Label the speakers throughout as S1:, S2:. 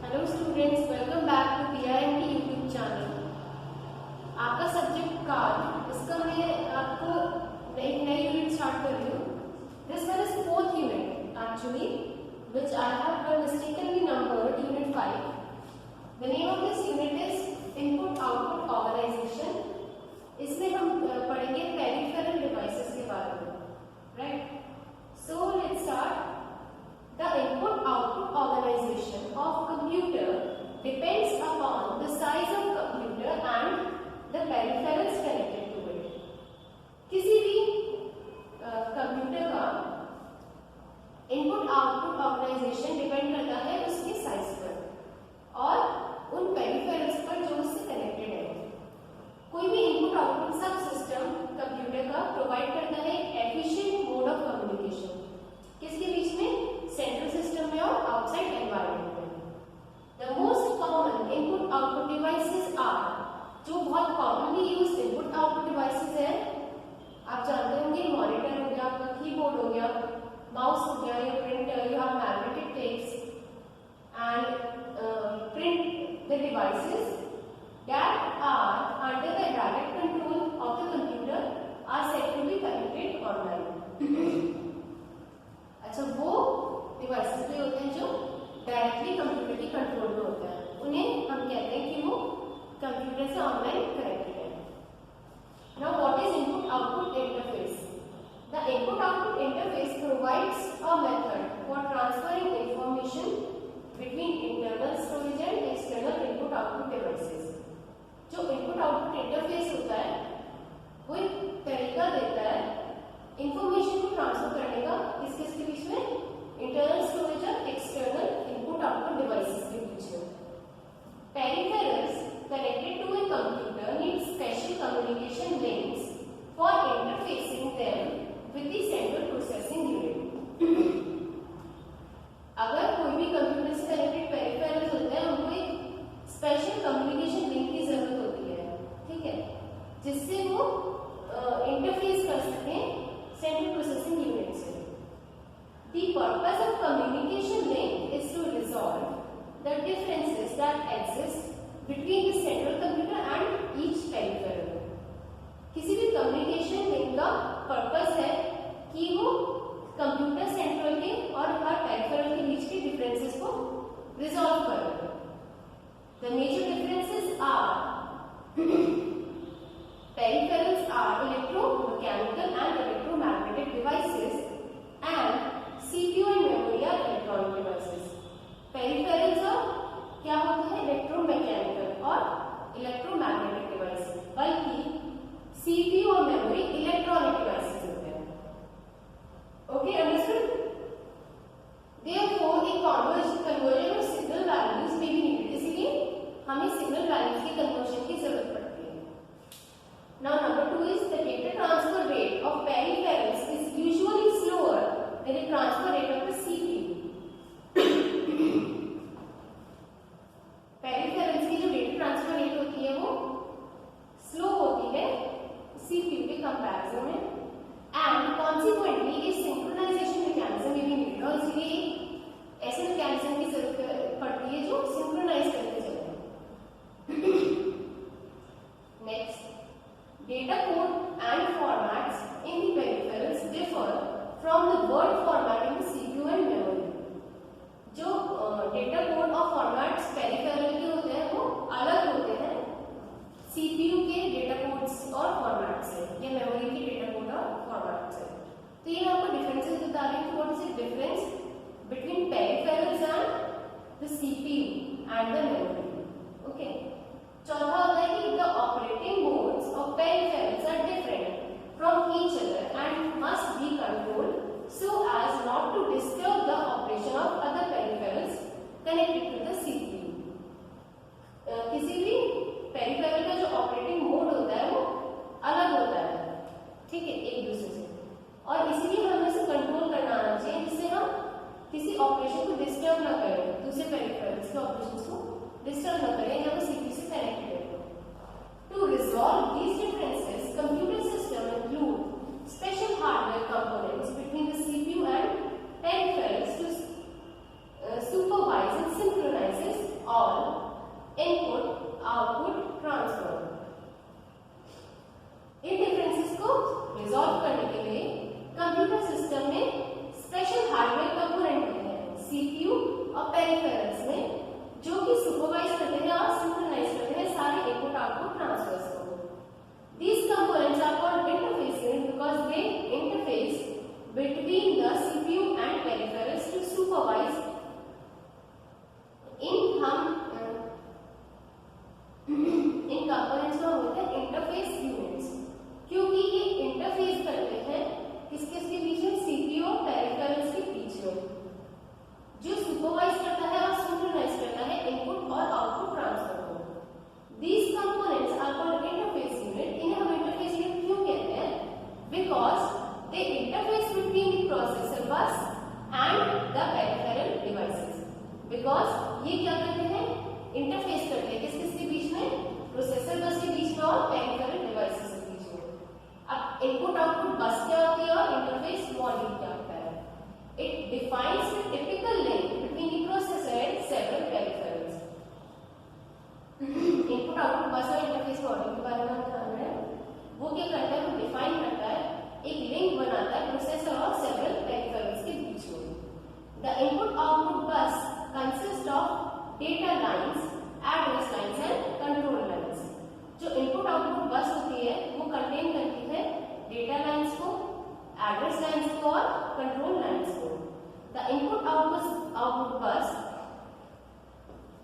S1: Hello students, welcome back to PIMT YouTube channel. आपका subject card, इसका मैं आपको एक नई यूनिट स्टार्ट कर रही हूँ। This one is fourth unit actually, which I have mistakenly numbered unit 5. The name of this unit is input output organization. इसमें हम पढ़ेंगे पेरिफेरल डिवाइसेस के बारे में, right? So let's start. The input-output organization of computer depends upon the size of computer and the peripherals connected to it. किसी भी computer का input-output organisation depend करता है उसके साइज पर और उन पेरिफेरल्स पर जो उससे कनेक्टेड है। कोई भी इनपुट-आउटपुट सब सिस्टम कंप्यूटर का प्रोवाइड करता है एफिशिएंट मोड ऑफ कम्युनिकेशन। किसके बीच में? सेंट्रल सिस्टम में और आउटसाइड एनवायरनमेंट में। The most common input output devices are, जो बहुत commonly used input output devices है, आप जानते होंगे, मॉनिटर हो गया, आपका कीबोर्ड हो गया, माउस हो गया, या printer, you have magnetic tapes and print the devices that are under the direct control of the computer are said to be connected online. अच्छा, वो डिवाइसेस भी होते हैं जो डायरेक्टली कंप्यूटर की कंट्रोल में होते हैं, उन्हें हम कहते हैं कि वो कंप्यूटर से ऑनलाइन कनेक्टेड है। Now what is input output interface? The input output interface provides a method for transferring information between internal storage and external input output devices. जो इनपुट आउटपुट इंटरफेस होता है वो एक तरीका देता है इंफॉर्मेशन को ट्रांसफर करने का, किसके बीच में? इंटरनल स्टोरेज और एक्सटर्नल इनपुट आउटपुट डिवाइसेस के बीच में। Peripherals connected to a computer need special communication links for interfacing them with the central processing unit. अगर कोई भी कंप्यूटर से कनेक्टेड पेरिफेरल्स होते हैं, उनको एक स्पेशल कम्युनिकेशन लिंक की जरूरत होती है, ठीक है, जिससे वो इंटरफेस कर सकें central processing unit से। The purpose of communication link is to resolve the differences that exist between the central computer and each peripheral. किसी भी communication link का purpose है कि वो कंप्यूटर सेंट्रल के और हर पेरिफेरल के बीच के डिफरेंसेस को रिजॉल्व करे। The major differences are peripherals are electromechanical and electromagnetic devices and CPU and memory are electronic devices. Peripherals और क्या होते हैं? इलेक्ट्रोमैकेनिकल और इलेक्ट्रोमैग्नेटिक डिवाइस, बल्कि CPU और मेमोरी इलेक्ट्रॉनिक डिवाइसेस होते हैं। Okay, understood? Therefore, a conversion of signal values may be needed. इसलिए हमें सिग्नल वैल्यूज की कन्वर्जन की जरूरत पड़ती है। Now number 2 is the data transfer rate of peripherals is usually slower than the transfer rate of the CPU. Peripherals की जो data transfer rate होती है वो slow होती है CPU के comparison में, and consequently a synchronization mechanism may be needed, और इसलिए ऐसे mechanism की जरूरत पड़ती है जो synchronize करके चले। Next, data code and formats in the peripherals differ from the word format in the CPU and memory. जो data code और formats peripheral के होते हैं वो अलग होते हैं CPU के data codes और format से, या memory के data code और format से। तो ये आपको differences बता रहे हैं। What is the difference between peripherals and the CPU and the memory? Okay. चौथा होता है कि the operating modes of peripherals are different from each other and must be controlled so as not to disturb the operation of other peripherals connected to the CPU. किसी भी peripheral का जो operating mode होता है वो अलग होता है, ठीक है, एक दूसरे से, और इसीलिए हमें इसे कंट्रोल करना आना चाहिए जिससे हम किसी ऑपरेशन को डिस्टर्ब ना करें, दूसरे पेरिफेरल्स के ऑपरेशंस को डिस्टर्ब न करें जब वो CPU से कनेक्टेड है। To resolve these differences, computer systems include special hardware components between the CPU and peripherals to supervise and synchronizes peripherals में जो कि सुपरवाइज करते हैं और सिंक्रोनाइज करते हैं सारे इनपुट आउटपुट ट्रांसफर्स को। These components are called interface units because they interface between the CPU and peripherals to supervise in components में होते हैं इंटरफेस यूनिट्स, क्योंकि ये इंटरफेस करते हैं किसके बीच में, सीपीयू और पेरिफेरल्स के बीच में, जो सुपरवाइज करता है और सिंक्रोनाइज करता है इनपुट और आउटपुट ट्रांसफर को। These components are called interface unit. इन्हें हम इंटरफेस यूनिट क्यों कहते हैं? Because they interface between the processor bus and the peripheral devices. Because ये क्या करते हैं, इंटरफेस करते हैं किसके बीच में, प्रोसेसर बस के बीच में और पेरिफेरल डिवाइसेस के बीच में। अब इनपुट आउटपुट बस क्या होती है और इंटरफेस मॉड्यूल क्या होता है? It defines the typical link between the processor and several peripherals. Input output बस और इंटरफेस मॉड्यूल के बारे में हम जान रहे हैं। वो क्या करता है, वो डिफाइन करता है, एक लिंक बनाता है प्रोसेसर और सेवरल पेरिफेरल्स के बीच में। The input output bus consist of data lines, address lines and control lines. जो इनपुट आउटपुट बस होती है वो कंटेन करती है डेटा लाइंस को, एड्रेस लाइंस को और कंट्रोल लाइंस को। The input output bus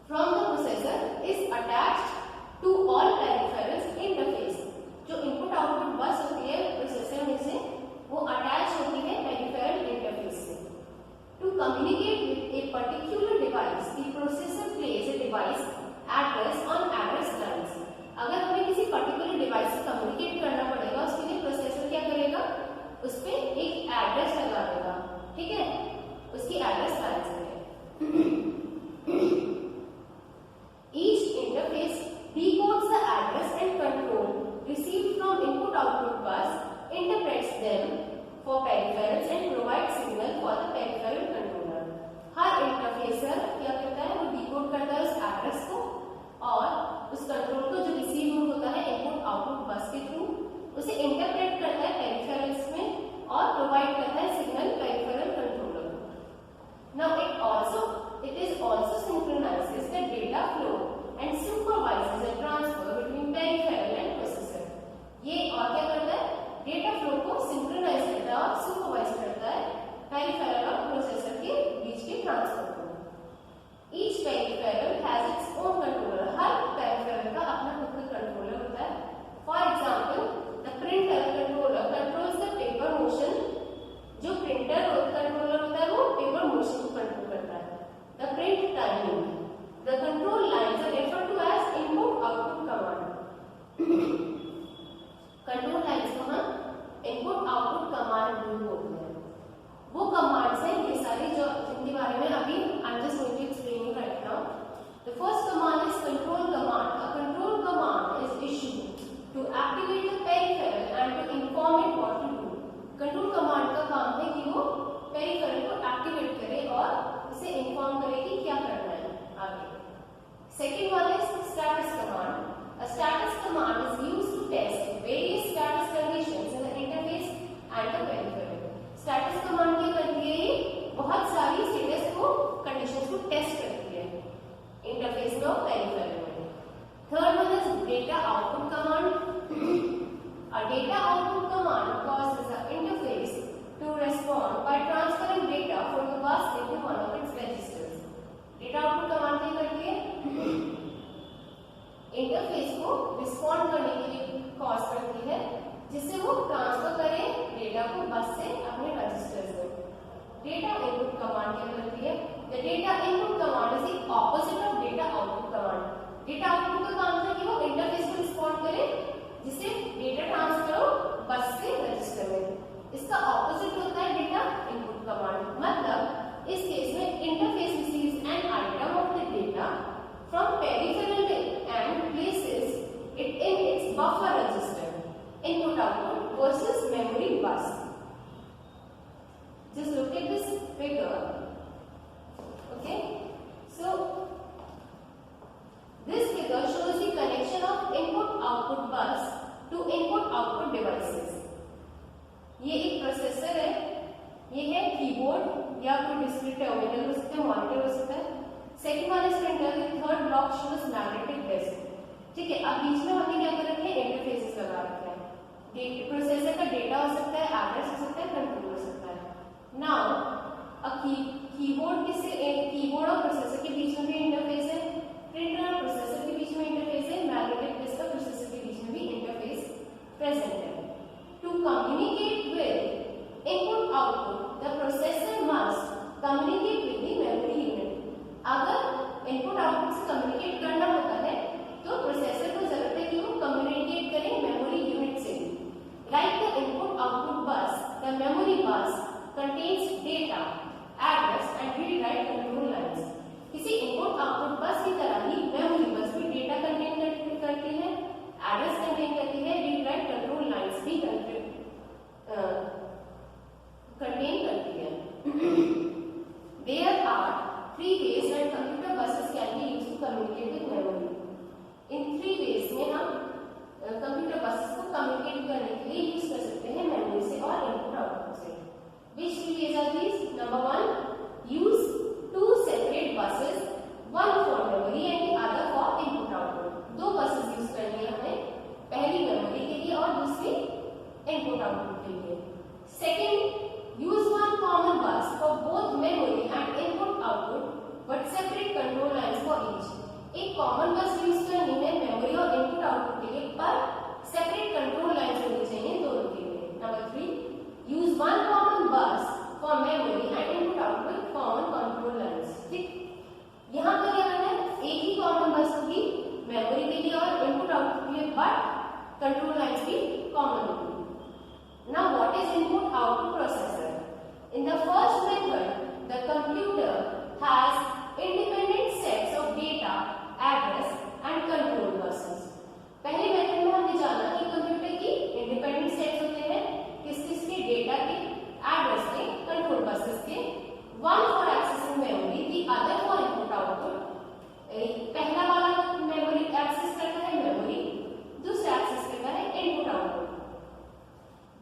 S1: from the processor is attached to all peripherals interface. जो इनपुट आउटपुट बस होती है प्रोसेसर में से, वो अटैच होती है पेरिफेरल इंटरफेस से। To communicate with a particular device, the processor plays a device address on address lines. अगर हमें किसी पर्टिकुलर डिवाइस से कम्युनिकेट करना पड़ेगा, उसके लिए प्रोसेसर क्या करेगा, उस पे एक एड्रेस लगा देगा, ठीक है, उसकी एड्रेस लाइन से। Each interface decodes the address and control received from input-output bus, interprets them for peripherals and provides signal for the peripheral controller. हर इंटरफेसर क्या करता है, वो डिकोड करता है उस एड्रेस को और उस कंट्रोल को जो रिसीव होता है इनपुट आउटपुट बस के थ्रू, उसे इंटरप्रेट करता है पेरिफेरल्स में और प्रोवाइड करता है सिग्नल पेरिफेरल कंट्रोलर को। Now it is also synchronizes the data flow and supervises the transfer between peripheral and processor. ये और क्या करता है, डेटा फ्लो को सिंक्रोनाइज करता है और सुपरवाइज करता है पेरिफेरल और प्रोसेसर के बीच के ट्रांसफर को। Each peripheral has its own controller. हर पेरिफेरल का अपना खुद का कंट्रोलर होता है। For example, the printer controller controls the paper motion. जो प्रिंटर कंट्रोलर होता है वो पेपर मोशन को कंट्रोल करता है। The print timing, the control lines are referred to as input output command. Control lines को हम इनपुट आउटपुट कमांड बोलते हैं। वो कमांड्स हैं ये सारी जो जिनके बारे में अभी I am just going to explain right now. The first command is control command. A control command is issued to activate the peripheral and to inform it what to do. Control command का काम है कि वो peripheral को activate करे और उसे inform करे कि क्या करना है आगे। Second one is status command. A status command is used to test various status conditions in the interface and the peripheral. Status command क्या करती है, ये बहुत सारी status को conditions को test करती है interface में और peripheral में। Third one is data output command. A data output command causes the interface to respond by transferring data from the bus into one of its registers. Data output command क्या करती है, interface को respond करने के लिए cause करती है, जिससे वो ट्रांसफर करे डेटा को बस से अपने रजिस्टर्स में। डेटा इनपुट कमांड क्या करती है, the data input command is the opposite of data output command. Data output का काम है कि वो इंटरफेस को रिस्पॉन्ड करे जिससे डेटा ट्रांसफर हो बस से रजिस्टर में। इसका ऑपोजिट होता है डेटा इनपुट कमांड। मतलब इस केस में interface receives an item of the data from peripheral and places it in its buffer register, input output versus memory bus. Just look at this figure. Okay, so this figure shows the connection of input output bus to input output devices. ये एक processor है, ये है keyboard या कोई display terminal हो सकता है, मॉनिटर हो सकता है। Second one is printer, third block shows magnetic disk. ठीक है, अब बीच में हमने क्या कर रखे हैं, इंटरफेसेस लगा रखे हैं। प्रोसेसर का डेटा हो सकता है, एड्रेस हो सकता है, कंट्रोल हो सकता है। नाउ कीबोर्ड कीबोर्ड और प्रोसेसर के बीच में भी इंटरफेस है, प्रिंटर और प्रोसेसर के बीच में इंटरफेस है, मैग्नेटिक डिस्क और प्रोसेसर के बीच में भी इंटरफेस प्रेजेंट है। To communicate with input output the processor must communicate with the memory unit. अगर इनपुट आउटपुट से कम्युनिकेट करना होता है तो प्रोसेसर को जरूरत है कि वो कम्युनिकेट करें मेमोरी यूनिट से। लाइक द इनपुट आउटपुट बस, द मेमोरी बस contains data, address and read write control lines. किसी इनपुट आउटपुट बस की तरह ही मेमोरी बस भी डेटा कंटेन करती है, एड्रेस कंटेन करती है, रीड राइट कंट्रोल लाइन्स भी कंटेन करती है। There are three ways that computer buses can be used to communicate with memory. In 3 ways में हम कंप्यूटर बसेस को कम्युनिकेट करने के लिए यूज कर सकते हैं मेमोरी से और इनपुट आउटपुट से। Which 3 ways are these? Number 1, use 2 separate buses, one for memory and the other for input output. 2 buses use करनी है हमें, पहली मेमोरी के लिए और दूसरी इनपुट आउटपुट के लिए। Second, use one common bus for both memory and input output but separate control lines for each. एक कॉमन बस यूज करनी है मेमोरी और इनपुट आउटपुट के लिए, पर सेपरेट कंट्रोल लाइन्स होनी चाहिए दोनों के लिए। नंबर 3, यूज वन कॉमन बस for memory and input output common control lines. ठीक, यहाँ पर क्या है, एक ही कॉमन बस होगी मेमोरी के लिए और इनपुट आउटपुट के लिए, बट कंट्रोल लाइन्स भी कॉमन होगी। Now what is input output processor? In the first method, the computer has independent sets of data, address and control buses. पहले मेथड में हमने जाना कि कंप्यूटर की इंडिपेंडेंट सेट्स होते हैं, किस किस के, डेटा के, एड्रेस के, कंट्रोल बसेस के। One for accessing memory, the other for input output. पहला वाला मेमोरी एक्सेस करता है मेमोरी, दूसरा एक्सेस करता है input output.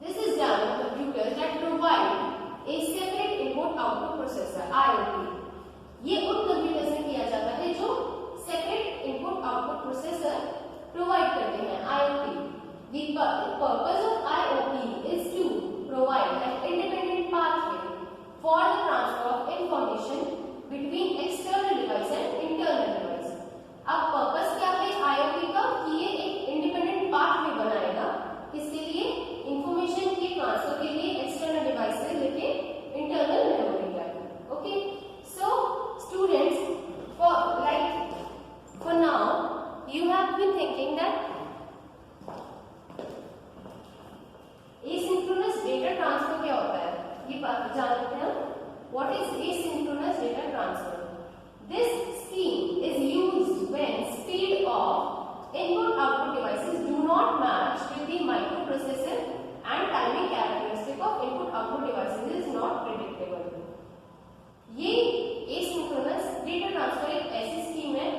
S1: This is done in computers that provide a separate input output processor, IOP। ये उन कंप्यूटर्स में किया जाता है जो separate input output processor provide करते हैं, IOP। The purpose of IOP is to provide an independent pathway for the transfer of information between external device and internal device। अब पर्पस क्या है IOP का, कि ये एक इंडिपेंडेंट पाथवे बनाएगा, किसके लिए, इंफॉर्मेशन के ट्रांसफर के लिए एक्सटर्नल डिवाइस से लेके इंटरनल मेमोरी तक। Okay, so students, for now you have been thinking that asynchronous data transfer क्या होता है, ये जानते हैं। What is asynchronous data transfer? This scheme is used when speed of input-output devices do not match with the microprocessor and timing characteristic of input-output devices is not predictable. ये asynchronous data transfer एक ऐसी scheme है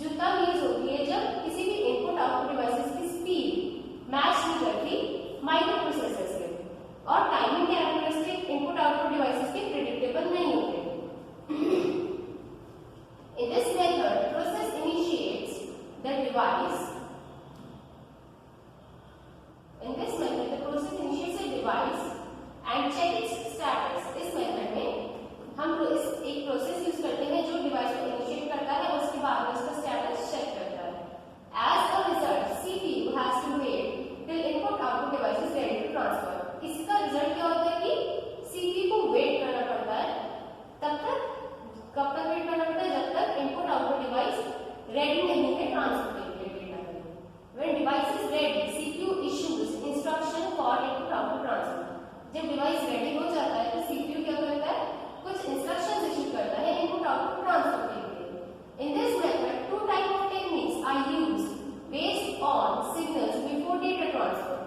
S1: जो तब use होती है जब किसी भी इनपुट-आउटपुट डिवाइसेस की स्पीड मैच नहीं करती माइक्रोप्रोसेसर से और टाइमिंग कैरेक्टरिस्टिक इनपुट-आउटपुट डिवाइसेस के प्रेडिक्टेबल नहीं होते। In this method, process initiates the device. In this method, the process initiates a device and check its status. इस मेथड में हम एक प्रोसेस यूज करते हैं जो डिवाइस को इनिशिएट करता है और उसके बाद में उसका स्टेटस चेक करता है। As a result, CPU has to wait till input-output device is ready to transfer. इसका रिजल्ट क्या होता है कि CPU को वेट करना पड़ता है, तब तक कब तक वेट करना पड़ता है, जब तक इनपुट आउटपुट डिवाइस रेडी नहीं है ट्रांसफर के लिए डेटा के लिए। When device is ready, CPU issues instruction for input output transfer. जब डिवाइस रेडी हो जाता है तो CPU क्या करता है, कुछ इंस्ट्रक्शंस इशू करता है इनपुट आउटपुट ट्रांसफर के लिए। In this method, two type of techniques are used based on signals before data transfer.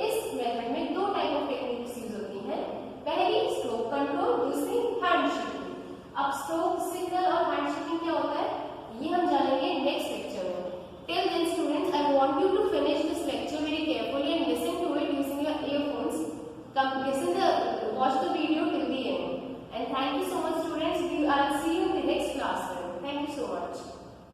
S1: इस मेथड में दो टाइप ऑफ टेक्निक्स यूज होती हैं, पहली स्ट्रोक कंट्रोल, दूसरी हैंड शेकिंग। अब स्ट्रोक सिग्नल और हैंड शेकिंग क्या होता है ये हम जानेंगे नेक्स्ट लेक्चर में। Till then students, I want you to